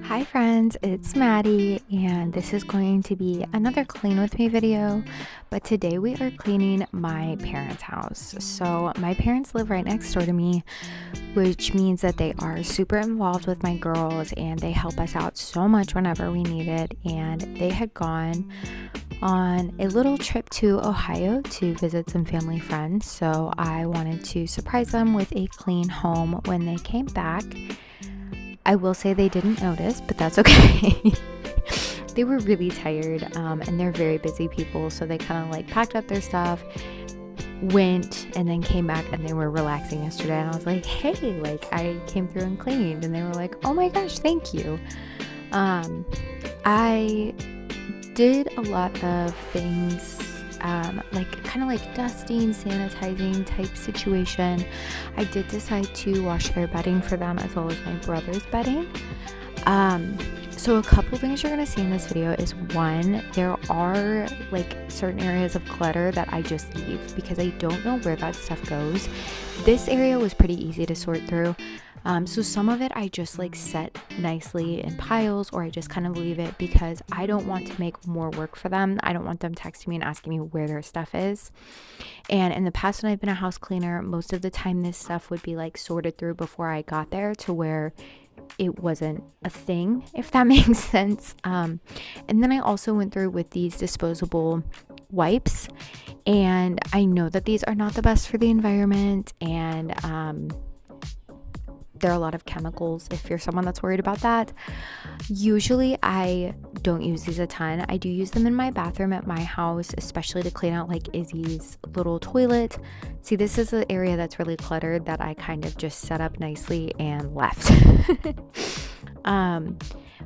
Hi friends, it's Maddie and this is going to be another clean with me video, but today we are cleaning my parents' house. So my parents live right next door to me, which means that they are super involved with my girls and they help us out so much whenever we need it. And they had gone on a little trip to Ohio to visit some family friends, so I wanted to surprise them with a clean home when they came back. I will say they didn't notice, but that's okay. They were really tired, and they're very busy people, so they kind of like packed up their stuff, went, and then came back, and they were relaxing yesterday. And I was like, hey, like I came through and cleaned, and they were like, oh my gosh, thank you. I did a lot of things, like kind of like dusting, sanitizing type situation. I did decide to wash their bedding for them as well as my brother's bedding. So a couple things you're gonna see in this video is, one, there are like certain areas of clutter that I just leave because I don't know where that stuff goes. This area was pretty easy to sort through. So some of it I just like set nicely in piles, or I just kind of leave it because I don't want to make more work for them. I don't want them texting me and asking me where their stuff is. And in the past, when I've been a house cleaner, most of the time this stuff would be like sorted through before I got there to where it wasn't a thing, if that makes sense. And then I also went through with these disposable wipes, and I know that these are not the best for the environment, and there are a lot of chemicals if you're someone that's worried about that. Usually I don't use these a ton. I do use them in my bathroom at my house, especially to clean out like Izzy's little toilet. See, this is the area that's really cluttered that I kind of just set up nicely and left.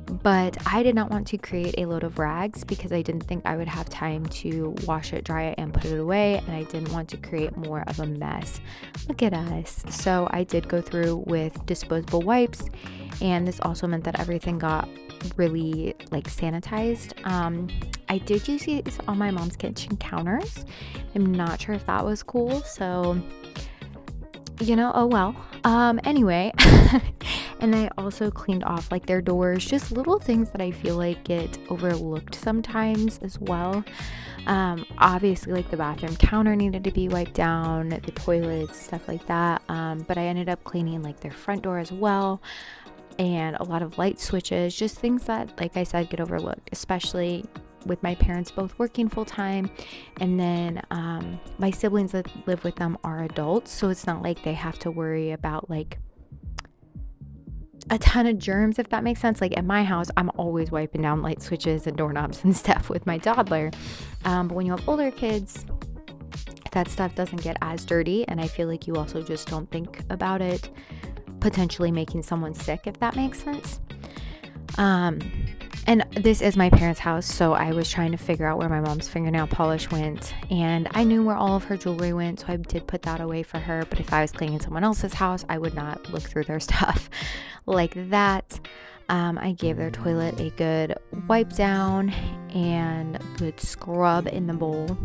But I did not want to create a load of rags because I didn't think I would have time to wash it, dry it, and put it away, and I didn't want to create more of a mess. Look at us. So I did go through with disposable wipes, and this also meant that everything got really like sanitized. I did use these on my mom's kitchen counters. I'm not sure if that was cool, so oh well. Anyway. And I also cleaned off like their doors, just little things that I feel like get overlooked sometimes as well. Obviously like the bathroom counter needed to be wiped down, the toilets, stuff like that. But I ended up cleaning like their front door as well, and a lot of light switches, just things that, like I said, get overlooked, especially with my parents both working full-time. And then my siblings that live with them are adults, so it's not like they have to worry about like a ton of germs, if that makes sense. Like at my house, I'm always wiping down light switches and doorknobs and stuff with my toddler. But when you have older kids, that stuff doesn't get as dirty, and I feel like you also just don't think about it potentially making someone sick, if that makes sense. And this is my parents' house, so I was trying to figure out where my mom's fingernail polish went, and I knew where all of her jewelry went, so I did put that away for her. But if I was cleaning someone else's house, I would not look through their stuff like that. I gave their toilet a good wipe down and good scrub in the bowl.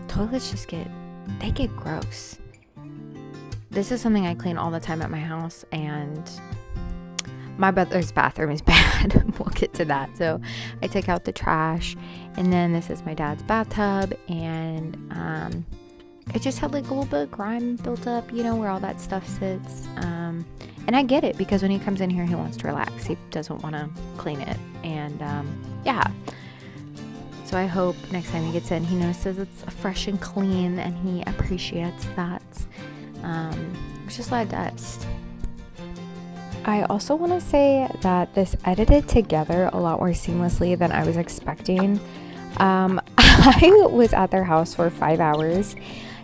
Toilets just get gross. This is something I clean all the time at my house, and my brother's bathroom is bad. We'll get to that. So I took out the trash, and then this is my dad's bathtub, and it just had like a little bit of grime built up, where all that stuff sits. And I get it, because when he comes in here, he wants to relax. He doesn't want to clean it. And yeah. So I hope next time he gets in, he notices it's fresh and clean, and he appreciates that. It's just a lot of dust. I also want to say that this edited together a lot more seamlessly than I was expecting. I was at their house for 5 hours,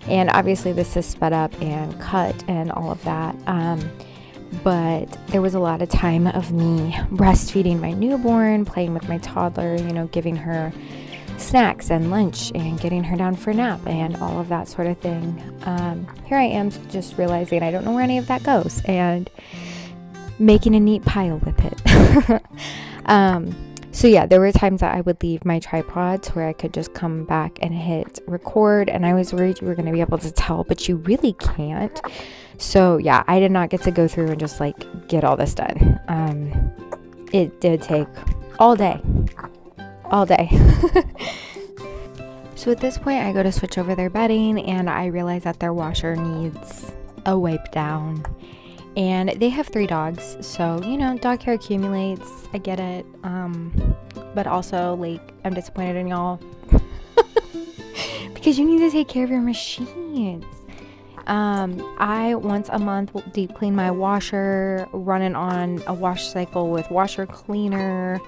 and obviously this is sped up and cut and all of that. But there was a lot of time of me breastfeeding my newborn, playing with my toddler, giving her snacks and lunch and getting her down for a nap and all of that sort of thing. Here I am just realizing I don't know where any of that goes, and making a neat pile with it. So yeah, there were times that I would leave my tripods where I could just come back and hit record, and I was worried you were going to be able to tell, but you really can't. So yeah, I did not get to go through and just like get all this done. It did take all day. So at this point, I go to switch over their bedding, and I realize that their washer needs a wipe down. And they have 3 dogs, so you know, dog hair accumulates. I get it. But also, like, I'm disappointed in y'all because you need to take care of your machines. I once a month will deep clean my washer, run it on a wash cycle with washer cleaner,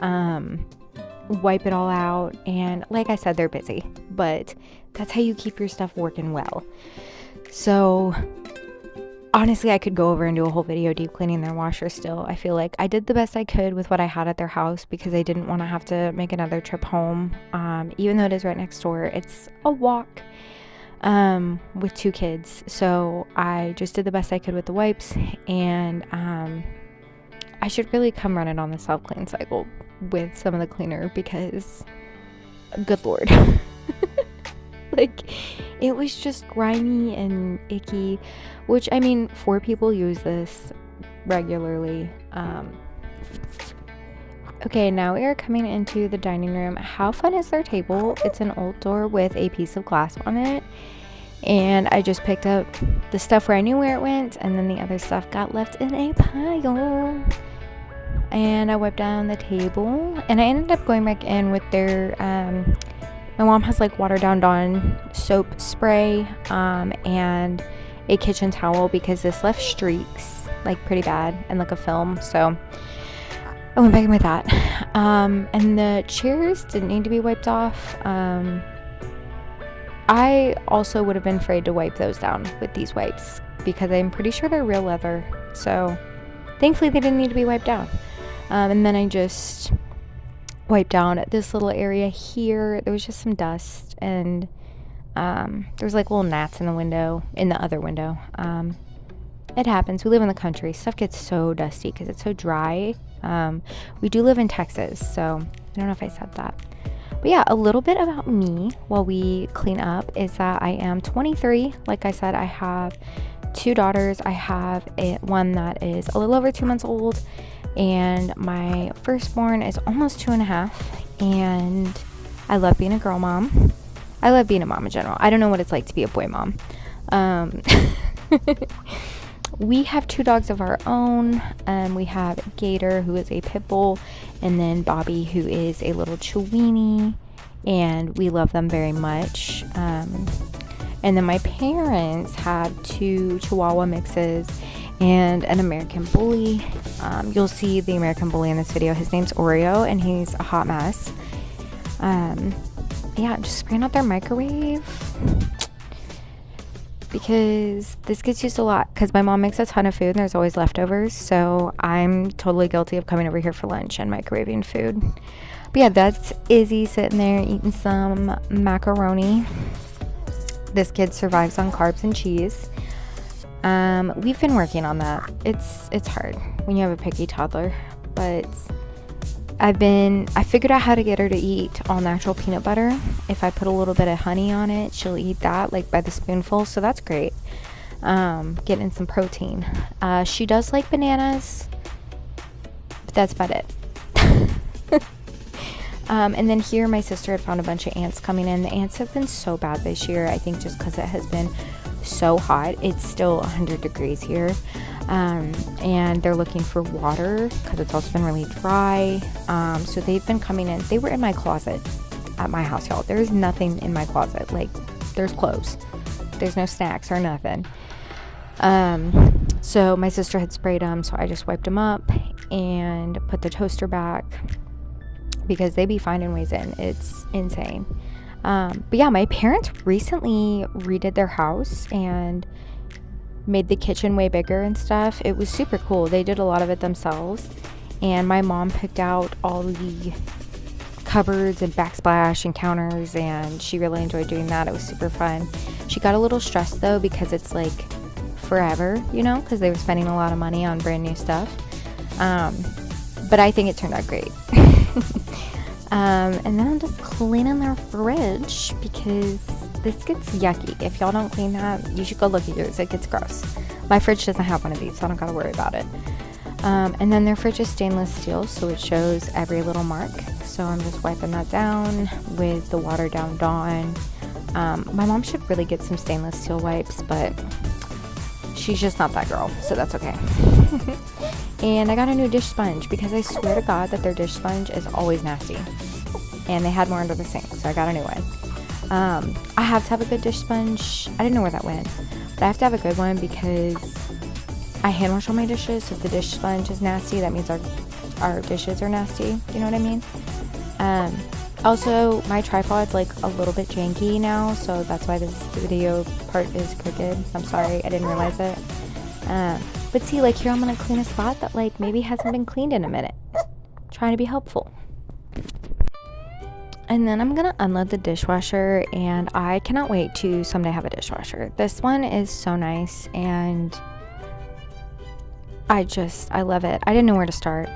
wipe it all out. And like I said, they're busy, but that's how you keep your stuff working well. So honestly, I could go over and do a whole video deep cleaning their washer still. I feel like I did the best I could with what I had at their house because I didn't want to have to make another trip home. Even though it is right next door, it's a walk with 2 kids. So I just did the best I could with the wipes, and I should really come run it on the self-clean cycle with some of the cleaner because good Lord. Like, it was just grimy and icky, which, I mean, 4 people use this regularly. Okay, now we are coming into the dining room. How fun is their table? It's an old door with a piece of glass on it, and I just picked up the stuff where I knew where it went, and then the other stuff got left in a pile. And I wiped down the table, and I ended up going back in with their my mom has like watered down Dawn soap spray and a kitchen towel because this left streaks like pretty bad and like a film. So I went back in with that. And the chairs didn't need to be wiped off. I also would have been afraid to wipe those down with these wipes because I'm pretty sure they're real leather. So thankfully they didn't need to be wiped down. And then I just wiped down this little area here. There was just some dust, and there was like little gnats in the other window. It happens. We live in the country. Stuff gets so dusty because it's so dry. We do live in Texas, so I don't know if I said that. But yeah, a little bit about me while we clean up is that I am 23. Like I said, I have 2 daughters. I have one that is a little over 2 months old, and my firstborn is almost 2.5. And I love being a girl mom. I love being a mom in general. I don't know what it's like to be a boy mom. We have 2 dogs of our own. We have Gator, who is a pit bull, and then Bobby, who is a little Chiweenie, and we love them very much. And then my parents had 2 Chihuahua mixes and an American Bully. You'll see the American Bully in this video. His name's Oreo, and he's a hot mess. Yeah, just spraying out their microwave because this gets used a lot because my mom makes a ton of food and there's always leftovers. So I'm totally guilty of coming over here for lunch and microwaving food. But yeah, that's Izzy sitting there eating some macaroni. This kid survives on carbs and cheese. We've been working on that. It's hard when you have a picky toddler, but I figured out how to get her to eat all natural peanut butter. If I put a little bit of honey on it, she'll eat that like by the spoonful, so that's great. Getting some protein. She does like bananas, but that's about it. And then here my sister had found a bunch of ants coming in. The ants have been so bad this year, I think just because it has been so hot. It's still 100 degrees here, and they're looking for water because it's also been really dry. So they've been coming in. They were in my closet at my house, y'all. There's nothing in my closet. Like, there's clothes, there's no snacks or nothing. So my sister had sprayed them, so I just wiped them up and put the toaster back because they be finding ways in. It's insane. But yeah, my parents recently redid their house and made the kitchen way bigger and stuff. It was super cool. They did a lot of it themselves, and my mom picked out all the cupboards and backsplash and counters, and she really enjoyed doing that. It was super fun. She got a little stressed though because it's like forever, you know, because they were spending a lot of money on brand new stuff. But I think it turned out great. And then I'm just cleaning their fridge because this gets yucky. If y'all don't clean that, you should go look at yours. It gets gross. My fridge doesn't have one of these, so I don't gotta worry about it. And then their fridge is stainless steel, so it shows every little mark. So I'm just wiping that down with the watered down Dawn. My mom should really get some stainless steel wipes, but she's just not that girl, so that's okay. And I got a new dish sponge because I swear to God that their dish sponge is always nasty. And they had more under the sink, so I got a new one. I have to have a good dish sponge. I didn't know where that went, but I have to have a good one because I hand wash all my dishes. So if the dish sponge is nasty, that means our dishes are nasty. You know what I mean? Also, my tripod's like a little bit janky now, so that's why this video part is crooked. I'm sorry, I didn't realize it. But see, like here I'm gonna clean a spot that like maybe hasn't been cleaned in a minute. Trying to be helpful. And then I'm gonna unload the dishwasher, and I cannot wait to someday have a dishwasher. This one is so nice, and I love it. I didn't know where to start.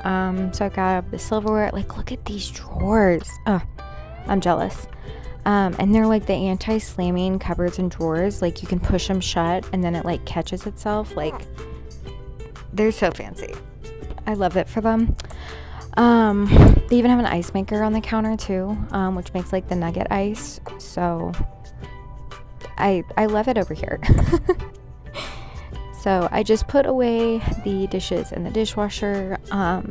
So I got the silverware. Like, look at these drawers. I'm jealous. And they're like the anti-slamming cupboards and drawers. Like you can push them shut and then it like catches itself. Like they're so fancy. I love it for them. They even have an ice maker on the counter too, which makes like the nugget ice. So I love it over here. So I just put away the dishes in the dishwasher. I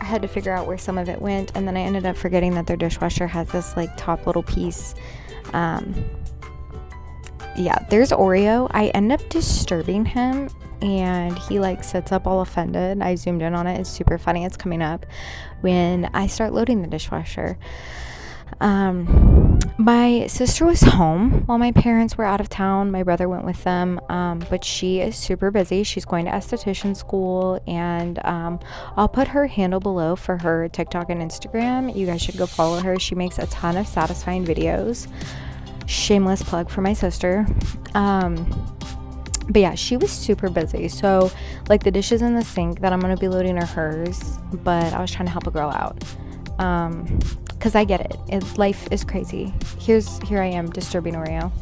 had to figure out where some of it went, and then I ended up forgetting that their dishwasher has this like top little piece. Yeah, there's Oreo. I end up disturbing him, and he like sits up all offended. I zoomed in on it. It's super funny. It's coming up when I start loading the dishwasher. My sister was home while my parents were out of town. My brother went with them, but she is super busy. She's going to esthetician school, and I'll put her handle below for her TikTok and Instagram. You guys should go follow her. She makes a ton of satisfying videos. Shameless plug for my sister. But yeah, she was super busy. So like the dishes in the sink that I'm going to be loading are hers, but I was trying to help a girl out. Because I get it. Life is crazy. Here I am disturbing Oreo.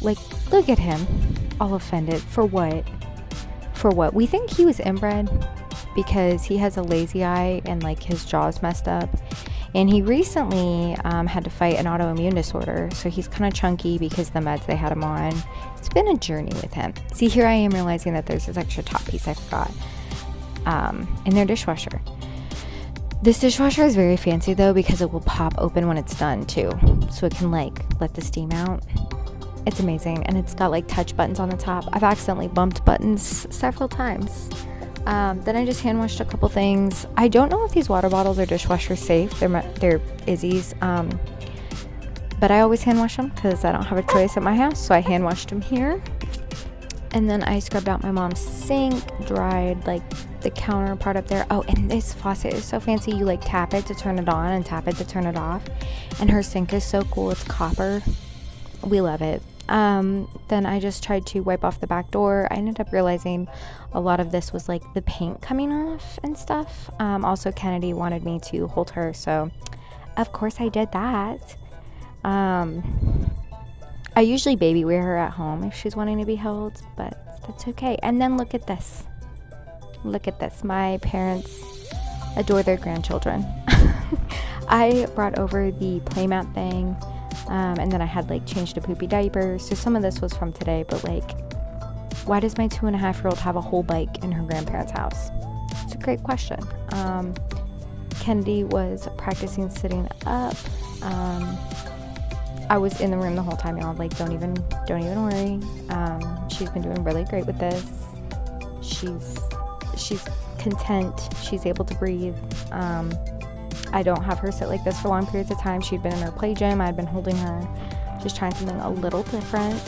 Like, look at him. All offended. For what? For what? We think he was inbred because he has a lazy eye and like his jaw's messed up. And he recently had to fight an autoimmune disorder. So he's kind of chunky because of the meds they had him on. It's been a journey with him. See, here I am realizing that there's this extra top piece I forgot in their dishwasher. This dishwasher is very fancy though because it will pop open when it's done too. So it can like let the steam out. It's amazing. And it's got like touch buttons on the top. I've accidentally bumped buttons several times. Then I just hand washed a couple things. I don't know if these water bottles are dishwasher safe. They're Izzy's. But I always hand wash them because I don't have a choice at my house. So I hand washed them here. And then I scrubbed out my mom's sink, dried like the counter part up there. Oh, and this faucet is so fancy. You like tap it to turn it on and tap it to turn it off. And her sink is so cool. It's copper. We love it. Then I just tried to wipe off the back door. I ended up realizing a lot of this was like the paint coming off and stuff. Also Kennedy wanted me to hold her, so of course I did that. I usually baby wear her at home if she's wanting to be held, but that's okay. And then look at this. Look at this. My parents adore their grandchildren. I brought over the playmat thing, and then I had like changed a poopy diaper. So some of this was from today, but like, why does my 2.5-year-old have a whole bike in her grandparents' house? It's a great question. Kennedy was practicing sitting up. I was in the room the whole time, y'all. Like, don't even worry. She's been doing really great with this. She's content. She's able to breathe. I don't have her sit like this for long periods of time. She'd been in her play gym. I'd been holding her, just trying something a little different.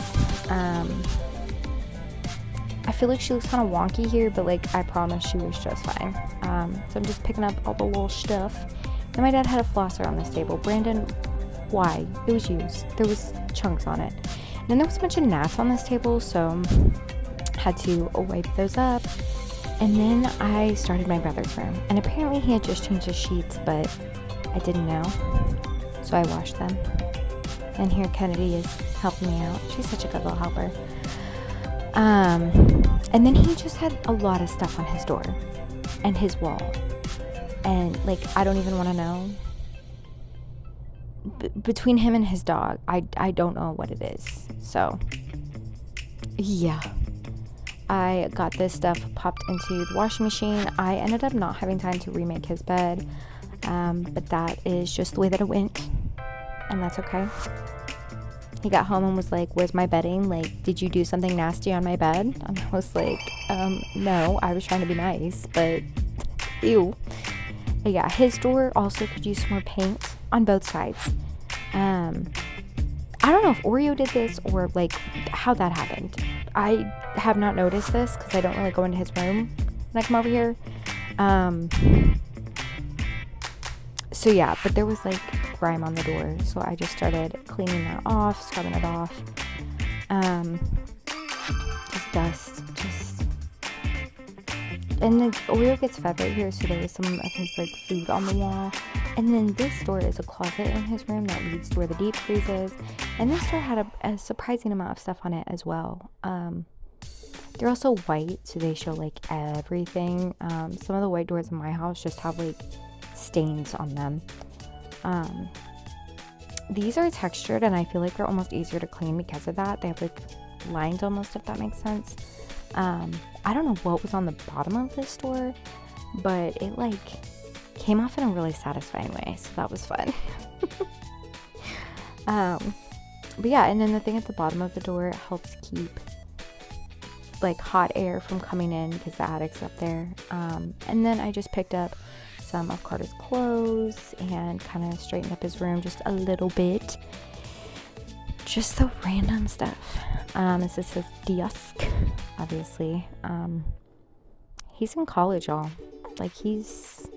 I feel like she looks kind of wonky here, but like I promise she was just fine. So I'm just picking up all the little stuff. Then my dad had a flosser on this table. Brandon, why? It was used. There was chunks on it. And then there was a bunch of gnats on this table, so had to wipe those up. And then I started my brother's room, and apparently he had just changed his sheets, but I didn't know, so I washed them. And here Kennedy is helping me out. She's such a good little helper. And then he just had a lot of stuff on his door and his wall, and like, I don't even want to know. Between him and his dog, I don't know what it is. So yeah, I got this stuff popped into the washing machine. I ended up not having time to remake his bed, but that is just the way that it went, and that's okay. He got home and was like, "Where's my bedding? Like, did you do something nasty on my bed?" And I was like, no, I was trying to be nice, but ew. But yeah, his door also could use some more paint on both sides. I don't know if Oreo did this or like how that happened. I have not noticed this because I don't really go into his room when I come over here. So yeah, but there was like grime on the door, so I just started cleaning that off, scrubbing it off. Just dust, and the Oreo gets fed right here, so there was some of his like food on the wall. And then this door is a closet in his room that leads to where the deep freeze is, and this door had a surprising amount of stuff on it as well. They're also white, so they show like everything. Some of the white doors in my house just have like stains on them. These are textured, and I feel like they're almost easier to clean because of that. They have like lines almost, if that makes sense. I don't know what was on the bottom of this door, but it like came off in a really satisfying way, so that was fun. But yeah, and then the thing at the bottom of the door helps keep like hot air from coming in because the attic's up there. And then I just picked up some of Carter's clothes and kind of straightened up his room just a little bit. Just the random stuff. This is his desk, obviously. He's in college, y'all. Like, he's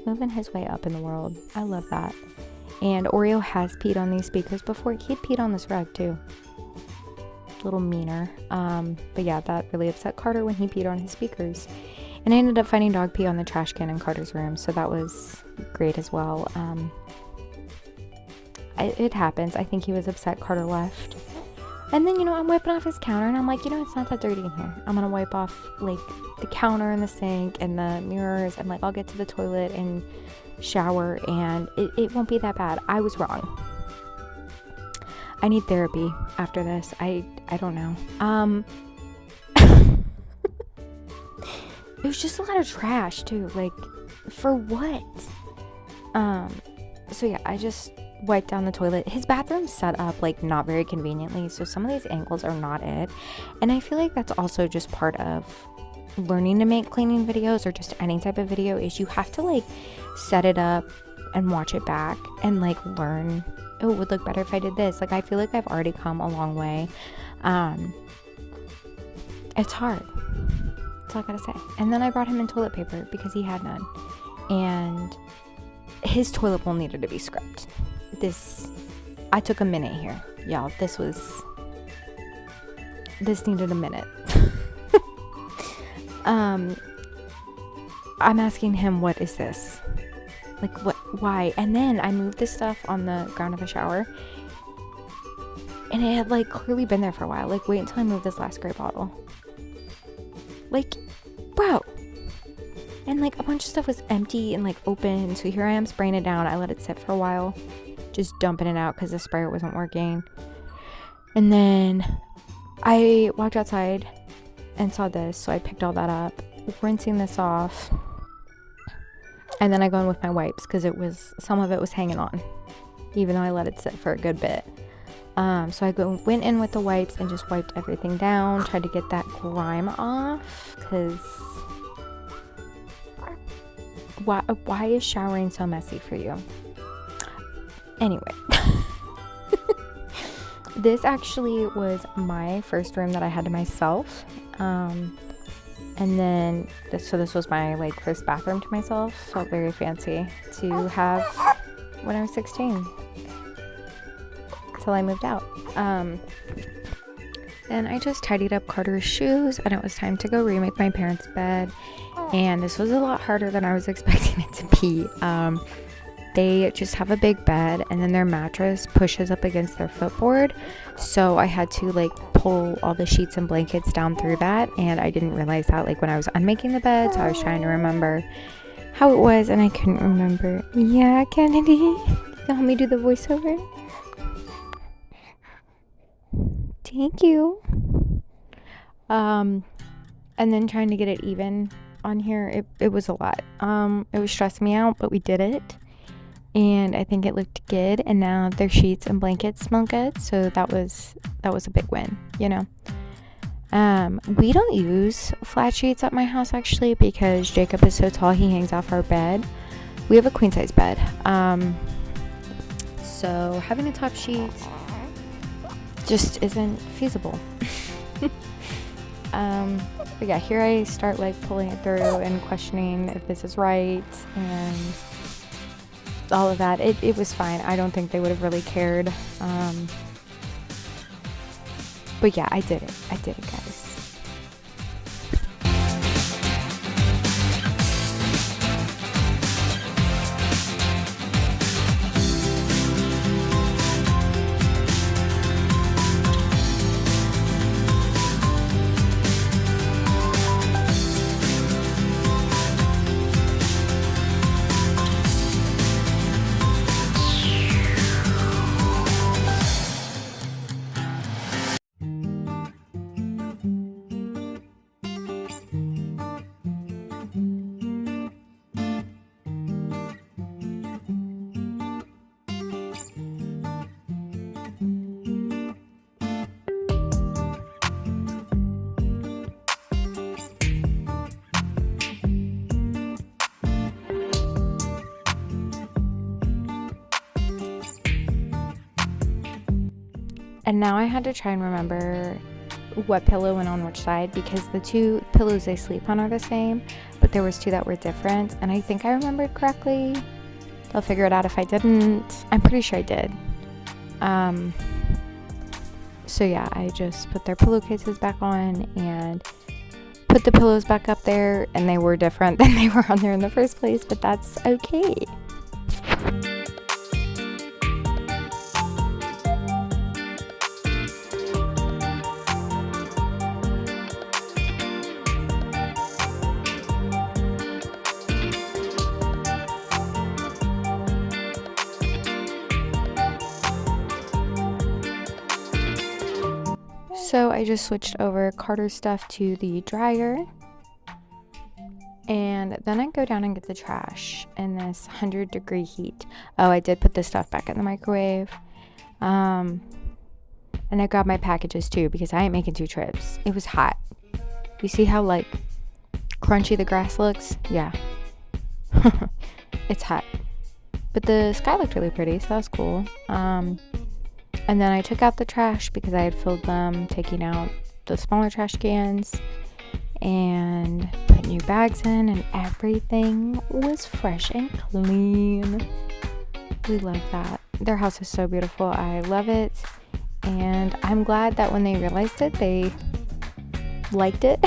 moving his way up in the world. I love that. And Oreo has peed on these speakers before. He'd peed on this rug too. A little meaner. But yeah, that really upset Carter when he peed on his speakers. And I ended up finding dog pee on the trash can in Carter's room, so that was great as well. It happens. I think he was upset Carter left. And then, I'm wiping off his counter, and I'm like, it's not that dirty in here. I'm gonna wipe off like the counter and the sink and the mirrors, and like I'll get to the toilet and shower, and it won't be that bad. I was wrong. I need therapy after this. I don't know. It was just a lot of trash too. Like, for what? So yeah, I just wiped down the toilet. His bathroom's set up like not very conveniently, so some of these angles are not it. And I feel like that's also just part of learning to make cleaning videos, or just any type of video, is you have to like set it up and watch it back and like learn, oh, it would look better if I did this. Like, I feel like I've already come a long way. It's hard. That's all I gotta say. And then I brought him in toilet paper because he had none, and his toilet bowl needed to be scrubbed. I took a minute here, y'all. This needed a minute. I'm asking him, what is this? Like, what, why? And then I moved this stuff on the ground of the shower, and it had like clearly been there for a while. Like, wait until I move this last gray bottle. Like, bro. And like a bunch of stuff was empty and like open, so here I am spraying it down. I let it sit for a while, just dumping it out because the sprayer wasn't working. And then I walked outside and saw this, so I picked all that up, rinsing this off, and then I go in with my wipes because some of it was hanging on, even though I let it sit for a good bit. So I went in with the wipes and just wiped everything down, tried to get that grime off, because why is showering so messy for you? Anyway, this actually was my first room that I had to myself, and then this was my like first bathroom to myself. Felt very fancy to have when I was 16 till I moved out. And Then I just tidied up Carter's shoes, and it was time to go remake my parents' bed. And this was a lot harder than I was expecting it to be. They just have a big bed, and then their mattress pushes up against their footboard, so I had to like pull all the sheets and blankets down through that, and I didn't realize that like when I was unmaking the bed, so I was trying to remember how it was, and I couldn't remember. Yeah, Kennedy, you help me do the voiceover? Thank you. And then trying to get it even on here, it was a lot. It was stressing me out, but we did it, and I think it looked good, and now their sheets and blankets smell good, so that was a big win, you know. We don't use flat sheets at my house actually, because Jacob is so tall he hangs off our bed. We have a queen size bed, so having a top sheet just isn't feasible. But yeah, here I start like pulling it through and questioning if this is right and all of that. It was fine. I don't think they would have really cared. But yeah, I did it, guys. And now I had to try and remember what pillow went on which side, because the two pillows I sleep on are the same, but there was two that were different, and I think I remembered correctly. I'll figure it out if I didn't. I'm pretty sure I did. So yeah, I just put their pillowcases back on and put the pillows back up there, and they were different than they were on there in the first place, but that's okay. So I just switched over Carter's stuff to the dryer, and then I go down and get the trash in this 100-degree heat. Oh, I did put this stuff back in the microwave, and I grabbed my packages too, because I ain't making 2 trips. It was hot. You see how like crunchy the grass looks? Yeah. It's hot, but the sky looked really pretty, so that was cool. And then I took out the trash because I had filled them, taking out the smaller trash cans, and put new bags in, and everything was fresh and clean. We love that. Their house is so beautiful. I love it, and I'm glad that when they realized it, they liked it.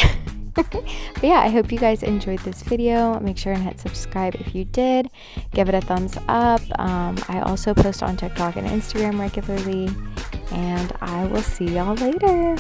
But yeah, I hope you guys enjoyed this video. Make sure and hit subscribe if you did. Give it a thumbs up. I also post on TikTok and Instagram regularly, and I will see y'all later.